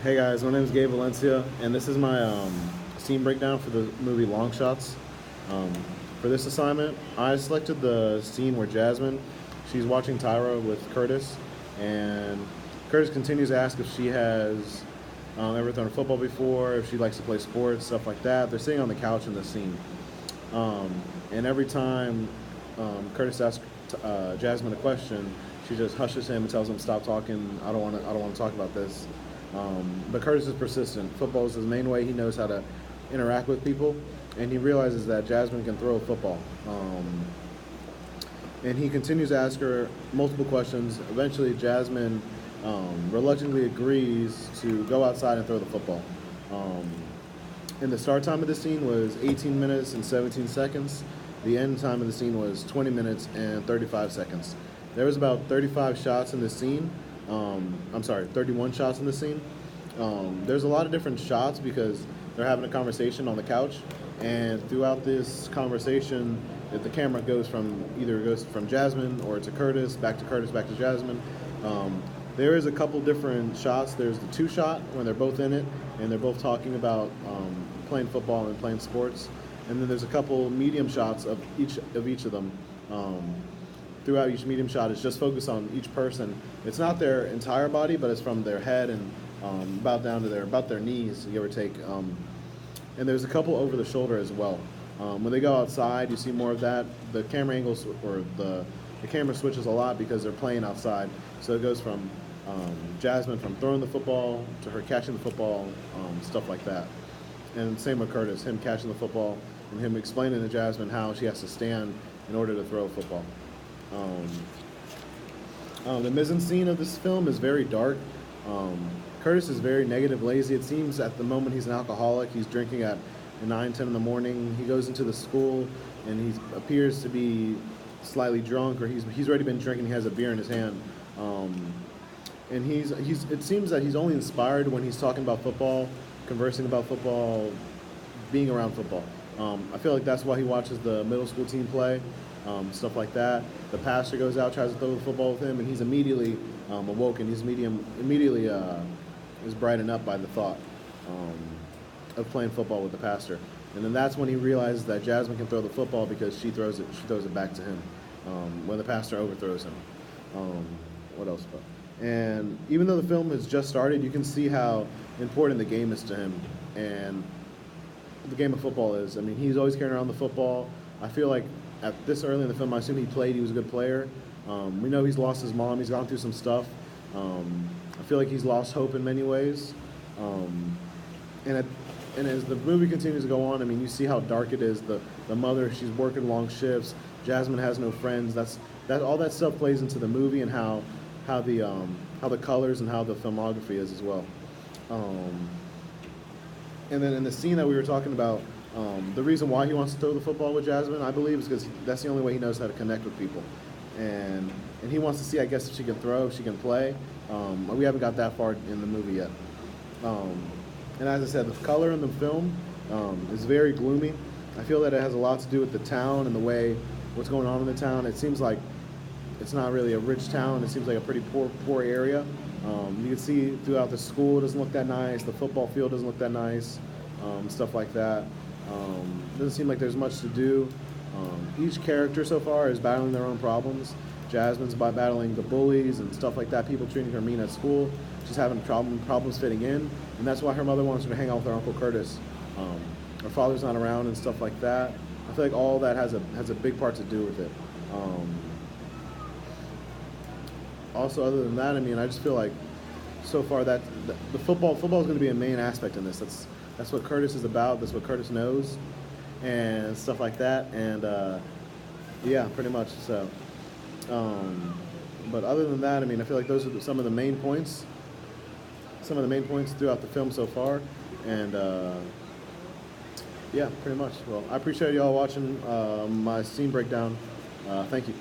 Hey guys, my name is Gabe Valencia, and this is my scene breakdown for the movie Longshots. Um, for this assignment, I selected the scene where Jasmine, she's watching Tyra with Curtis, and Curtis continues to ask if she has ever thrown a football before, if she likes to play sports, stuff like that. They're sitting on the couch in the scene, um, and every time Curtis asks Jasmine a question, she just hushes him and tells him, "Stop talking. I don't want to talk about this." But Curtis is persistent. Football is his main way he knows how to interact with people, and he realizes that Jasmine can throw a football. And he continues to ask her multiple questions. Eventually, Jasmine reluctantly agrees to go outside and throw the football. Um, and the start time of the scene was 18 minutes and 17 seconds. The end time of the scene was 20 minutes and 35 seconds. There was about 35 shots in the scene. I'm sorry, 31 shots in the scene. There's a lot of different shots because they're having a conversation on the couch, and throughout this conversation, if the camera goes from Jasmine or to Curtis, back to Jasmine. There is a couple different shots. There's the two shot when they're both in it and they're both talking about playing football and playing sports, and then there's a couple medium shots of each of them. Throughout each medium shot is just focused on each person. It's not their entire body, but it's from their head and about down to about their knees, give or take. And there's a couple over the shoulder as well. When they go outside, you see more of that. The camera angles or the camera switches a lot because they're playing outside. So it goes from Jasmine from throwing the football to her catching the football, stuff like that. And same with Curtis, him catching the football and him explaining to Jasmine how she has to stand in order to throw a football. The mise-en-scene of this film is very dark. Curtis is very negative, lazy. It seems at the moment he's an alcoholic. He's drinking at 9, 10 in the morning. He goes into the school and he appears to be slightly drunk, or he's already been drinking. He has a beer in his hand, and he's it seems that he's only inspired when he's talking about football, conversing about football, being around football. I feel like that's why he watches the middle school team play, stuff like that. The pastor goes out, tries to throw the football with him, and he's immediately awoken. He's immediately is brightened up by the thought of playing football with the pastor. And then that's when he realizes that Jasmine can throw the football because she throws it back to him when the pastor overthrows him. What else? And even though the film has just started, you can see how important the game is to him. And the game of football is. I mean, he's always carrying around the football. I feel like at this early in the film, I assume he was a good player. We know he's lost his mom. He's gone through some stuff. I feel like he's lost hope in many ways. And as the movie continues to go on, I mean, you see how dark it is. The mother, she's working long shifts. Jasmine has no friends. That all that stuff plays into the movie and how the colors and how the filmography is as well. And then in the scene that we were talking about, the reason why he wants to throw the football with Jasmine, I believe, is because that's the only way he knows how to connect with people. And he wants to see, I guess, if she can throw, if she can play. We haven't got that far in the movie yet. And as I said, the color in the film is very gloomy. I feel that it has a lot to do with the town and the way what's going on in the town. It seems like it's not really a rich town. It seems like a pretty poor area. You can see throughout the school it doesn't look that nice. The football field doesn't look that nice. Stuff like that. Doesn't seem like there's much to do. Each character so far is battling their own problems. Jasmine's by battling the bullies and stuff like that, people treating her mean at school. She's having problems fitting in, and that's why her mother wants her to hang out with her Uncle Curtis. Her father's not around and stuff like that. I feel like all that has a big part to do with it. Also, other than that, I mean, I just feel like so far that the football is going to be a main aspect in this. That's what Curtis is about. That's what Curtis knows, and stuff like that. And yeah, pretty much. So, but other than that, I mean, I feel like those are some of the main points. Some of the main points throughout the film so far, and yeah, pretty much. Well, I appreciate y'all watching my scene breakdown. Thank you.